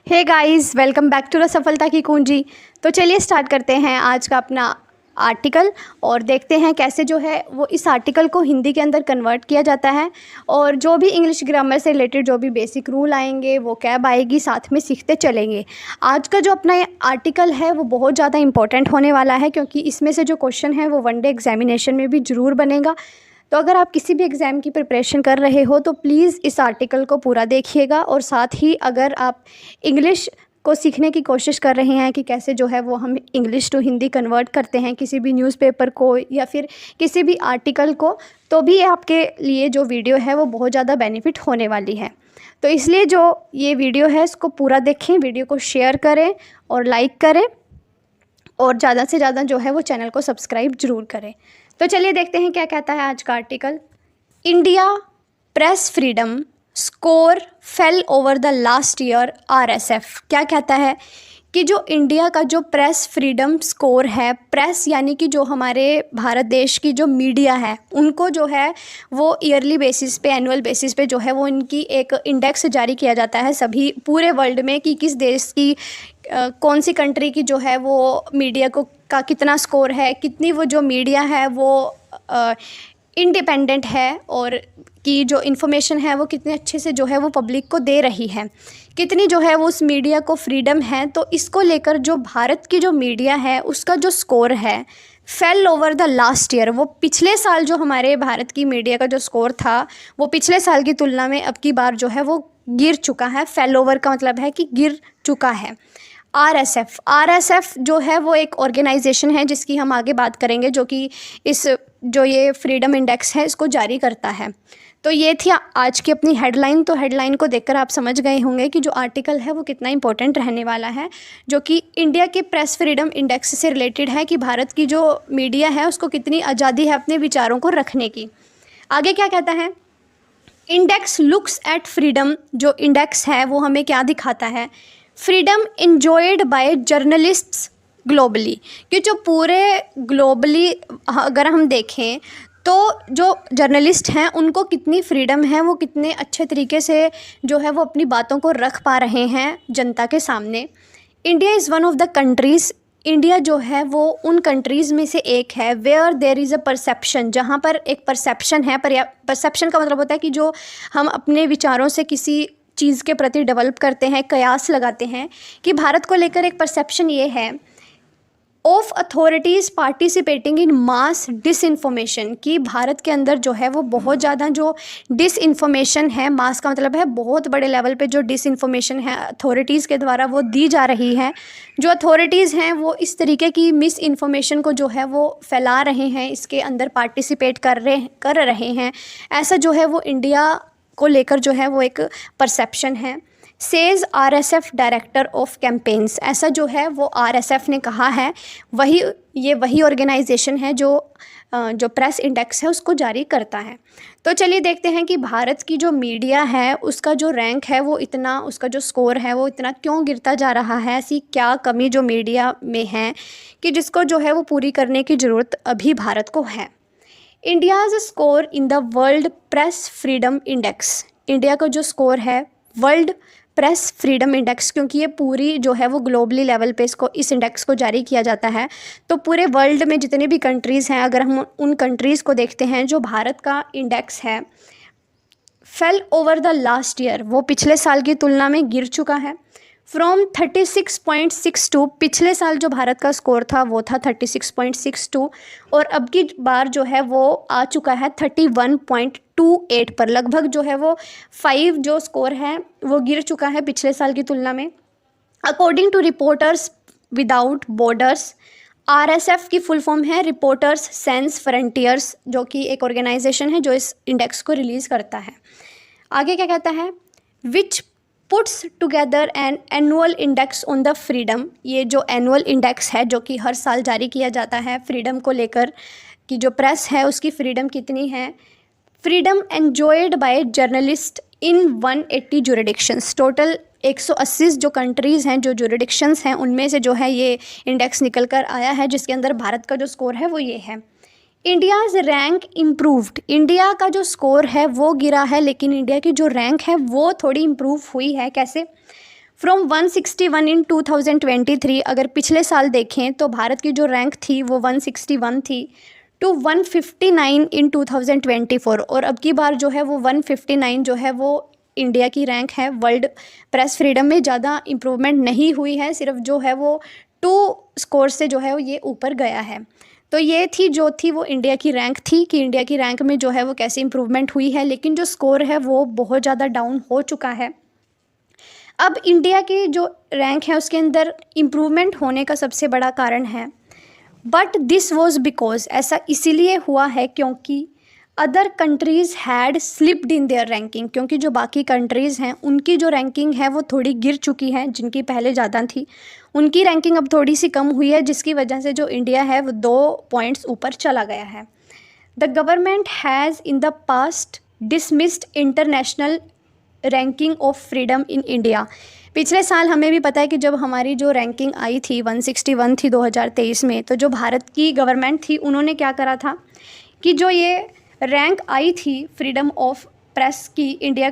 Hey guys, welcome back to the सफलता की कुंजी। तो चलिए स्टार्ट करते हैं आज का अपना आर्टिकल और देखते हैं कैसे जो है वो इस आर्टिकल को हिंदी के अंदर कन्वर्ट किया जाता है और जो भी इंग्लिश ग्रामर से रिलेटेड जो भी बेसिक रूल आएंगे वो कैब आएगी, साथ में सीखते चलेंगे। आज का जो अपना आर्टिकल है वो बहुत ज़्यादा इंपॉर्टेंट होने वाला है क्योंकि इसमें से जो क्वेश्चन है वो वनडे एग्जामिनेशन में भी ज़रूर बनेगा। तो अगर आप किसी भी एग्ज़ाम की प्रिपरेशन कर रहे हो तो प्लीज़ इस आर्टिकल को पूरा देखिएगा और साथ ही अगर आप इंग्लिश को सीखने की कोशिश कर रहे हैं कि कैसे जो है वो हम इंग्लिश टू हिंदी कन्वर्ट करते हैं किसी भी न्यूज़पेपर को या फिर किसी भी आर्टिकल को, तो भी आपके लिए जो वीडियो है वो बहुत ज़्यादा बेनिफिट होने वाली है। तो इसलिए जो ये वीडियो है इसको पूरा देखें, वीडियो को शेयर करें और लाइक करें और ज़्यादा से ज़्यादा जो है वो चैनल को सब्सक्राइब ज़रूर करें। तो चलिए देखते हैं क्या कहता है आज का article. India press freedom score fail over the last year RSF. क्या कहता है कि जो इंडिया का जो प्रेस फ्रीडम स्कोर है, प्रेस यानी कि जो हमारे भारत देश की जो मीडिया है उनको जो है वो ईयरली बेसिस पे, एनुअल बेसिस पे जो है वो इनकी एक इंडेक्स जारी किया जाता है सभी पूरे वर्ल्ड में कि किस देश की कौन सी कंट्री की जो है वो मीडिया को का कितना स्कोर है, कितनी वो जो मीडिया है वो इंडिपेंडेंट है और कि जो इन्फॉर्मेशन है वो कितने अच्छे से जो है वो पब्लिक को दे रही है, कितनी जो है वो उस मीडिया को फ्रीडम है। तो इसको लेकर जो भारत की जो मीडिया है उसका जो स्कोर है fail over the last year, वो पिछले साल जो हमारे भारत की मीडिया का जो स्कोर था वो पिछले साल की तुलना में अब की बार जो है वो गिर चुका है। फेल ओवर का मतलब है कि गिर चुका है। आरएसएफ जो है वो एक ऑर्गेनाइजेशन है जिसकी हम आगे बात करेंगे, जो कि इस जो ये फ्रीडम इंडेक्स है इसको जारी करता है। तो ये थी आज की अपनी हेडलाइन। तो हेडलाइन को देखकर आप समझ गए होंगे कि जो आर्टिकल है वो कितना इंपॉर्टेंट रहने वाला है, जो कि इंडिया के प्रेस फ्रीडम इंडेक्स से रिलेटेड है कि भारत की जो मीडिया है उसको कितनी आज़ादी है अपने विचारों को रखने की। आगे क्या कहता है, इंडेक्स लुक्स एट फ्रीडम। जो इंडेक्स है वो हमें क्या दिखाता है, freedom enjoyed bye journalists globally, कि जो पूरे ग्लोबली अगर हम देखें तो जो जर्नलिस्ट हैं उनको कितनी फ्रीडम है, वो कितने अच्छे तरीके से जो है वो अपनी बातों को रख पा रहे हैं जनता के सामने। India is one of the countries, India जो है वो उन कंट्रीज़ में से एक है where there is a perception, जहाँ पर एक परसेप्शन है। परसेप्शन का मतलब होता है कि जो हम अपने विचारों से किसी चीज़ के प्रति डेवलप करते हैं, कयास लगाते हैं कि भारत को लेकर एक परसेप्शन ये है of authorities participating in mass disinformation, कि भारत के अंदर जो है वो बहुत ज़्यादा जो डिसइंफॉर्मेशन है, मास का मतलब है बहुत बड़े लेवल पे जो डिसइंफॉर्मेशन है अथॉरिटीज़ के द्वारा वो दी जा रही है। जो अथॉरिटीज़ हैं वो इस तरीके की मिस इन्फॉर्मेशन को जो है वो फैला रहे हैं, इसके अंदर पार्टिसिपेट कर रहे हैं। ऐसा जो है वो इंडिया को लेकर जो है वो एक परसेप्शन है। Says RSF director of campaigns, ऐसा जो है वो आरएसएफ ने कहा है। वही ऑर्गेनाइजेशन है जो प्रेस इंडेक्स है उसको जारी करता है। तो चलिए देखते हैं कि भारत की जो मीडिया है उसका जो रैंक है वो इतना, उसका जो स्कोर है वो इतना क्यों गिरता जा रहा है। ऐसी क्या कमी जो मीडिया में है कि जिसको जो है वो पूरी करने की ज़रूरत अभी भारत को है। India's score in the world press freedom index, India का जो स्कोर है वर्ल्ड प्रेस फ्रीडम इंडेक्स, क्योंकि ये पूरी जो है वो ग्लोबली लेवल पे इस इंडेक्स को जारी किया जाता है। तो पूरे वर्ल्ड में जितने भी कंट्रीज़ हैं, अगर हम उन कंट्रीज़ को देखते हैं, जो भारत का इंडेक्स है fail over the last year, वो पिछले साल की तुलना में गिर चुका है। फ्रॉम 36.62, पिछले साल जो भारत का स्कोर था वो था 36.62 और अब की बार जो है वो आ चुका है 31.28 पर। लगभग जो है वो 5 जो स्कोर है वो गिर चुका है पिछले साल की तुलना में। According to reporters without borders, RSF की फुल फॉर्म है रिपोर्टर्स सैंस फ्रंटियर्स, जो कि एक ऑर्गेनाइजेशन है जो इस इंडेक्स को रिलीज़ करता है। आगे क्या कहता है, विच puts together an annual index on the freedom, ये जो एनुअल इंडेक्स है जो कि हर साल जारी किया जाता है फ्रीडम को लेकर कि जो प्रेस है उसकी फ्रीडम कितनी है। Freedom enjoyed by journalist in 180 jurisdictions, total 180 जो कंट्रीज़ हैं, जो जुरिडिक्शंस हैं, उनमें से जो है ये इंडेक्स निकल कर आया है, जिसके अंदर भारत का जो स्कोर है वो ये है। इंडियाज़ रैंक इम्प्रूव्ड, इंडिया का जो स्कोर है वो गिरा है लेकिन इंडिया की जो रैंक है वो थोड़ी इम्प्रूव हुई है। कैसे, फ्रॉम 161 इन 2023, अगर पिछले साल देखें तो भारत की जो रैंक थी वो 161 थी, टू 159 इन 2024, और अब की बार जो है वो 159 जो है वो इंडिया की रैंक है। वर्ल्ड प्रेस फ्रीडम में ज़्यादा इम्प्रूवमेंट नहीं हुई है, सिर्फ जो है वो 2 स्कोर से जो है वो ये ऊपर गया है। तो ये थी वो इंडिया की रैंक थी कि इंडिया की रैंक में जो है वो कैसे इम्प्रूवमेंट हुई है, लेकिन जो स्कोर है वो बहुत ज़्यादा डाउन हो चुका है। अब इंडिया की जो रैंक है उसके अंदर इम्प्रूवमेंट होने का सबसे बड़ा कारण है, बट दिस वॉज बिकॉज, ऐसा इसीलिए हुआ है क्योंकि other countries had slipped in their ranking, क्योंकि जो बाकी कंट्रीज़ हैं उनकी जो रैंकिंग है वो थोड़ी गिर चुकी है, जिनकी पहले ज़्यादा थी उनकी रैंकिंग अब थोड़ी सी कम हुई है, जिसकी वजह से जो इंडिया है वो 2 पॉइंट्स ऊपर चला गया है। The government has in the past dismissed international ranking of freedom in India. पिछले साल हमें भी पता है कि जब हमारी जो रैंकिंग आई थी 161 थी 2023 में, तो जो भारत की गवर्नमेंट थी उन्होंने क्या करा था कि जो ये रैंक आई थी फ्रीडम ऑफ प्रेस की इंडिया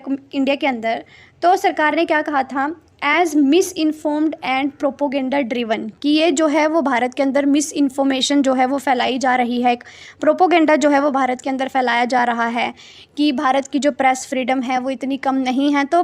के अंदर, तो सरकार ने क्या कहा था, as misinformed and propaganda driven, कि ये जो है वो भारत के अंदर मिस इन्फॉर्मेशन जो है वो फैलाई जा रही है, एक प्रोपोगेंडा जो है वो भारत के अंदर फैलाया जा रहा है कि भारत की जो प्रेस फ्रीडम है वो इतनी कम नहीं है। तो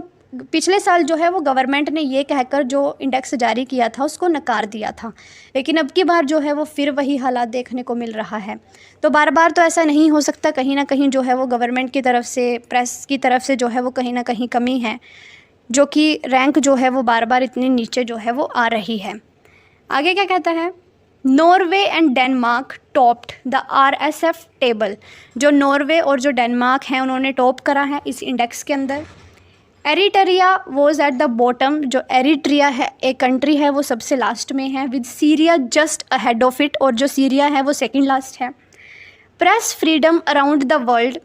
पिछले साल जो है वो गवर्नमेंट ने ये कहकर जो इंडेक्स जारी किया था उसको नकार दिया था, लेकिन अब की बार जो है वो फिर वही हालात देखने को मिल रहा है। तो बार बार तो ऐसा नहीं हो सकता, कहीं ना कहीं जो है वो गवर्नमेंट की तरफ से, प्रेस की तरफ से जो है वो कहीं ना कहीं कमी है, जो कि रैंक जो है वो बार बार इतनी नीचे जो है वो आ रही है। आगे क्या कहता है, Norway and Denmark topped the RSF table. जो नॉर्वे और जो डेनमार्क हैं उन्होंने टॉप करा है इस इंडेक्स के अंदर। Eritrea was at the bottom, जो एरिट्रिया है एक कंट्री है वो सबसे लास्ट में है, with Syria just ahead of it, और जो सीरिया है वो सेकंड लास्ट है। Press freedom around the world,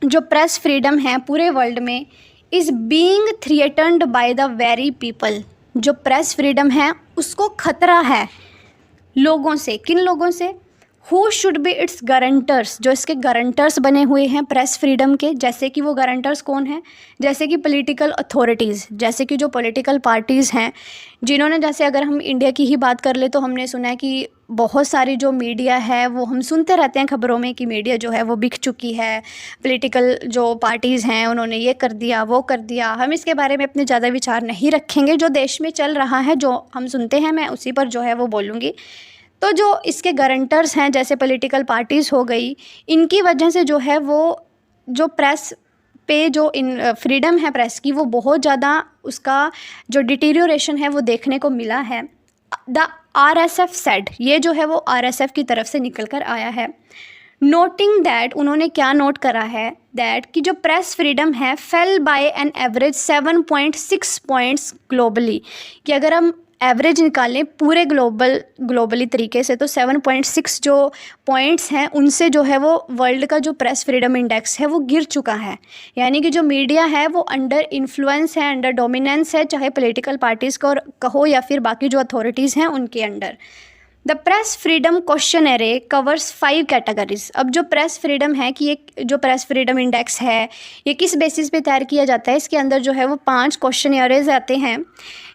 जो प्रेस फ्रीडम है पूरे वर्ल्ड में, is being threatened by the very people. जो प्रेस फ्रीडम है उसको खतरा है लोगों से। किन लोगों से? Who should be it's guarantors, जो इसके गारंटर्स बने हुए हैं प्रेस फ्रीडम के। जैसे कि वो गारंटर्स कौन हैं? जैसे कि पॉलिटिकल अथॉरिटीज़, जैसे कि जो पॉलिटिकल पार्टीज़ हैं, जिन्होंने, जैसे अगर हम इंडिया की ही बात कर ले तो हमने सुना है कि बहुत सारी जो मीडिया है वो हम सुनते रहते हैं खबरों में कि मीडिया जो है वो बिक चुकी है, पॉलिटिकल जो पार्टीज़ हैं उन्होंने ये कर दिया वो कर दिया। हम इसके बारे में अपने ज़्यादा विचार नहीं रखेंगे, जो देश में चल रहा है जो हम सुनते हैं मैं उसी पर जो है वो बोलूँगी। तो जो इसके गारंटर्स हैं जैसे पॉलिटिकल पार्टीज़ हो गई, इनकी वजह से जो है वो जो प्रेस पे जो इन फ्रीडम है प्रेस की वो बहुत ज़्यादा उसका जो डिटीरियोरेशन है वो देखने को मिला है। द RSF सेड, ये जो है वो RSF की तरफ से निकल कर आया है। नोटिंग दैट, उन्होंने क्या नोट करा है, दैट कि जो प्रेस फ्रीडम है fell by an average 7.6 points globally, कि अगर हम एवरेज निकालें पूरे ग्लोबली तरीके से तो 7.6 जो पॉइंट्स हैं उनसे जो है वो वर्ल्ड का जो प्रेस फ्रीडम इंडेक्स है वो गिर चुका है। यानी कि जो मीडिया है वो अंडर इन्फ्लुएंस है, अंडर डोमिनेंस है, चाहे पॉलिटिकल पार्टीज़ को कहो या फिर बाकी जो अथॉरिटीज़ हैं उनके under. The press freedom questionnaire covers 5 categories. अब जो प्रेस फ्रीडम है कि ये जो प्रेस फ्रीडम इंडेक्स है ये किस बेसिस पे तैयार किया जाता है, इसके अंदर जो है वो 5 क्वेश्चनरीज आते हैं,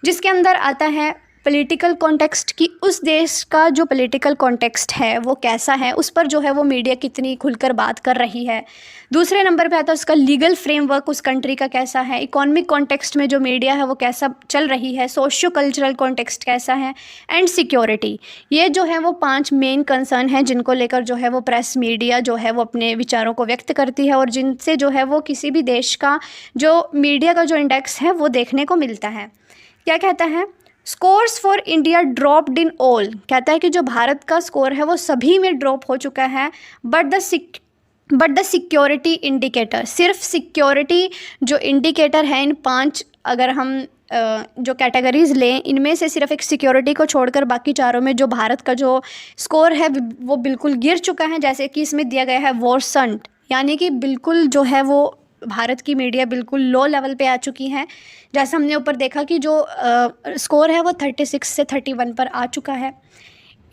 जिसके अंदर आता है पॉलिटिकल कॉन्टेक्स्ट, कि उस देश का जो पॉलिटिकल कॉन्टेक्स्ट है वो कैसा है, उस पर जो है वो मीडिया कितनी खुलकर बात कर रही है। दूसरे नंबर पे आता है उसका लीगल फ्रेमवर्क उस कंट्री का कैसा है, इकोनॉमिक कॉन्टेक्स्ट में जो मीडिया है वो कैसा चल रही है, सोशियो कल्चरल कॉन्टेक्स्ट कैसा है, एंड सिक्योरिटी। ये जो है वो 5 मेन कंसर्न हैं जिनको लेकर जो है वो प्रेस मीडिया जो है वो अपने विचारों को व्यक्त करती है, और जिनसे जो है वो किसी भी देश का जो मीडिया का जो इंडेक्स है वो देखने को मिलता है। क्या कहता है, scores for India dropped in all, कहता है कि जो भारत का स्कोर है वो सभी में ड्रॉप हो चुका है, बट द सिक्योरिटी इंडिकेटर, सिर्फ सिक्योरिटी जो इंडिकेटर है इन 5 अगर हम जो कैटेगरीज लें इनमें से सिर्फ एक सिक्योरिटी को छोड़कर बाकी चारों में जो भारत का जो स्कोर है वो बिल्कुल गिर चुका है। जैसे कि इसमें दिया गया है वर्सेंट, यानी कि बिल्कुल जो है वो भारत की मीडिया बिल्कुल लो लेवल पे आ चुकी है। जैसे हमने ऊपर देखा कि जो स्कोर है वो 36 से 31 पर आ चुका है।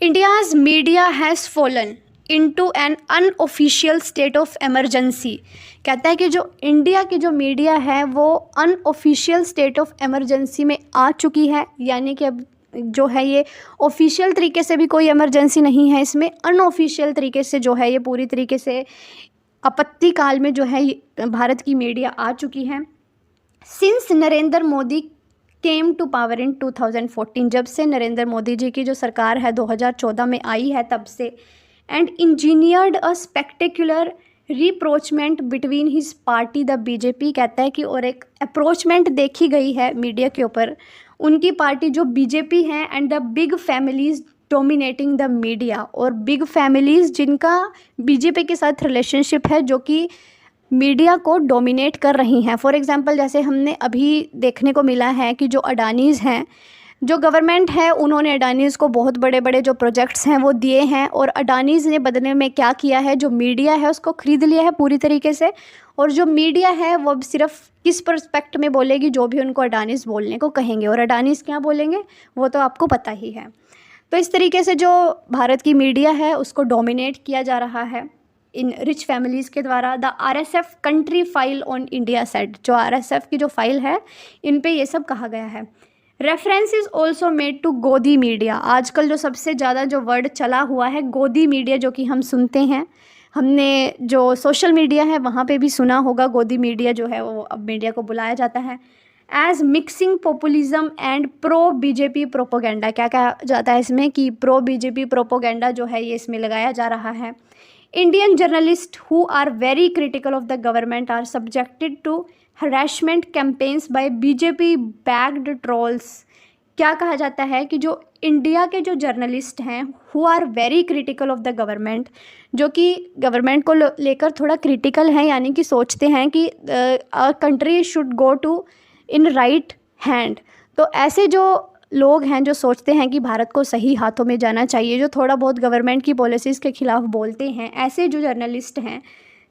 India's media has fallen, into an unofficial state of emergency. कहता है कि जो इंडिया की जो मीडिया है वो अनऑफिशियल स्टेट ऑफ इमरजेंसी में आ चुकी है, यानी कि अब जो है ये ऑफिशियल तरीके से भी कोई इमरजेंसी नहीं है, इसमें अनऑफिशियल तरीके से जो है ये पूरी तरीके से आपत्ति काल में जो है भारत की मीडिया आ चुकी है। Since Narendra Modi came to power in 2014, जब से नरेंद्र मोदी जी की जो सरकार है 2014 में आई है तब से, and engineered a spectacular rapprochement between his party the BJP. कहता है कि और एक अप्रोचमेंट देखी गई है मीडिया के ऊपर, उनकी पार्टी जो बीजेपी है, and the big families dominating the media, और बिग फैमिलीज़ जिनका बीजेपी के साथ रिलेशनशिप है जो कि मीडिया को डोमिनेट कर रही हैं। फॉर एग्जांपल जैसे हमने अभी देखने को मिला है कि जो अडानीज़ हैं, जो गवर्नमेंट है उन्होंने अडानीज़ को बहुत बड़े बड़े जो प्रोजेक्ट्स हैं वो दिए हैं, और अडानीज़ ने बदले में क्या किया है, जो मीडिया है उसको ख़रीद लिया है पूरी तरीके से, और जो मीडिया है वो अब सिर्फ किस पर्सपेक्ट में बोलेगी, जो भी उनको अडानीज़ बोलने को कहेंगे, और अडानीज़ क्या बोलेंगे वो तो आपको पता ही है। तो इस तरीके से जो भारत की मीडिया है उसको डोमिनेट किया जा रहा है इन रिच फैमिलीज़ के द्वारा। The RSF country file on India set, जो RSF की जो फाइल है इन पे ये सब कहा गया है। Reference is also made to Godi media. आजकल जो सबसे ज़्यादा जो वर्ड चला हुआ है गोदी मीडिया, जो कि हम सुनते हैं, हमने जो सोशल मीडिया है वहाँ पे भी सुना होगा, गोदी मीडिया जो है वो अब मीडिया को बुलाया जाता है as mixing populism and pro BJP propaganda. क्या कहा जाता है इसमें कि प्रो बीजेपी प्रोपोगेंडा जो है ये इसमें लगाया जा रहा है। Indian journalist who are very critical of the government are subjected to harassment campaigns by BJP backed trolls. क्या कहा जाता है कि जो इंडिया के जो जर्नलिस्ट हैं who are very critical of the government, जो कि गवर्नमेंट को लेकर थोड़ा क्रिटिकल हैं, यानी कि सोचते हैं कि country should go to in right hand. तो ऐसे जो लोग हैं जो सोचते हैं कि भारत को सही हाथों में जाना चाहिए, जो थोड़ा बहुत गवर्नमेंट की पॉलिसीज़ के ख़िलाफ़ बोलते हैं, ऐसे जो जर्नलिस्ट हैं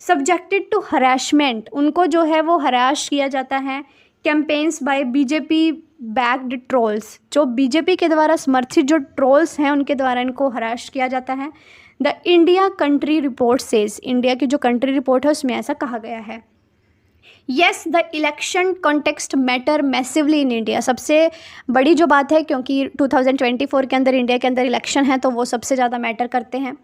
सब्जेक्टेड टू हरासमेंट, उनको जो है वो हराश किया जाता है campaigns by BJP backed trolls, जो बीजेपी के द्वारा समर्थित जो ट्रोल्स हैं उनके द्वारा इनको हराश किया जाता है। The India country report says, India की जो कंट्री रिपोर्ट है उसमें ऐसा कहा गया है। Yes the election context matter massively in India. सबसे बड़ी जो बात है, क्योंकि 2024 के अंदर इंडिया के अंदर इलेक्शन है तो वो सबसे ज़्यादा मैटर करते हैं।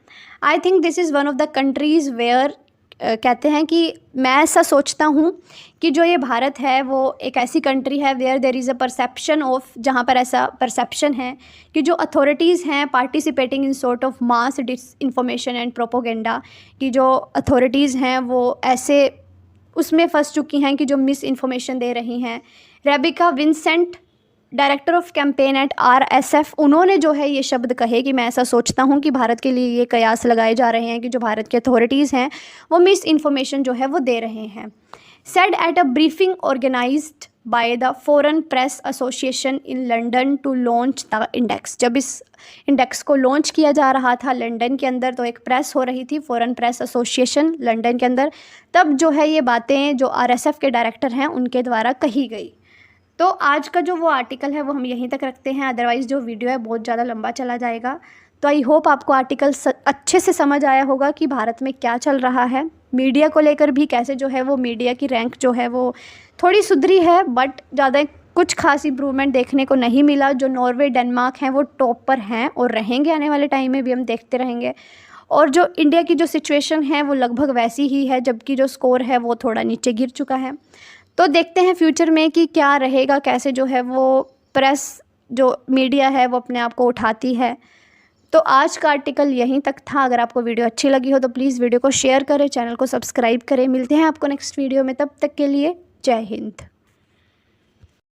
I think this is one of the countries where, कहते हैं कि मैं ऐसा सोचता हूँ कि जो ये भारत है वो एक ऐसी कंट्री है where there is a perception of, जहाँ पर ऐसा परसेप्शन है कि जो अथॉरिटीज़ हैं participating in sort of mass disinformation and propaganda, कि जो अथॉरिटीज़ हैं वो ऐसे उसमें फंस चुकी हैं कि जो मिस इन्फॉर्मेशन दे रही हैं। Rebecca Vincent, director of campaign at RSF, उन्होंने जो है ये शब्द कहे कि मैं ऐसा सोचता हूँ कि भारत के लिए ये कयास लगाए जा रहे हैं कि जो भारत के अथॉरिटीज़ हैं वो मिस इन्फॉर्मेशन जो है वो दे रहे हैं। Said at a briefing organized by the foreign press association in London to launch the index. जब इस इंडेक्स को लॉन्च किया जा रहा था लंदन के अंदर, तो एक प्रेस हो रही थी, फॉरेन प्रेस एसोसिएशन लंदन के अंदर, तब जो है ये बातें जो RSF के डायरेक्टर हैं उनके द्वारा कही गई। तो आज का जो वो आर्टिकल है वो हम यहीं तक रखते हैं, अदरवाइज़ जो वीडियो है बहुत ज़्यादा लंबा चला जाएगा। तो आई होप आपको आर्टिकल अच्छे से समझ आया होगा कि भारत में क्या चल रहा है, मीडिया को लेकर भी कैसे जो है वो मीडिया की रैंक जो है वो थोड़ी सुधरी है, बट ज़्यादा कुछ खास इम्प्रूवमेंट देखने को नहीं मिला। जो नॉर्वे डेनमार्क हैं वो टॉप पर हैं और रहेंगे, आने वाले टाइम में भी हम देखते रहेंगे। और जो इंडिया की जो सिचुएशन है वो लगभग वैसी ही है, जबकि जो स्कोर है वो थोड़ा नीचे गिर चुका है। तो देखते हैं फ्यूचर में कि क्या रहेगा, कैसे जो है वो प्रेस जो मीडिया है वो अपने आप को उठाती है। तो आज का आर्टिकल यहीं तक था। अगर आपको वीडियो अच्छी लगी हो तो प्लीज़ वीडियो को शेयर करें, चैनल को सब्सक्राइब करें। मिलते हैं आपको नेक्स्ट वीडियो में, तब तक के लिए जय हिंद।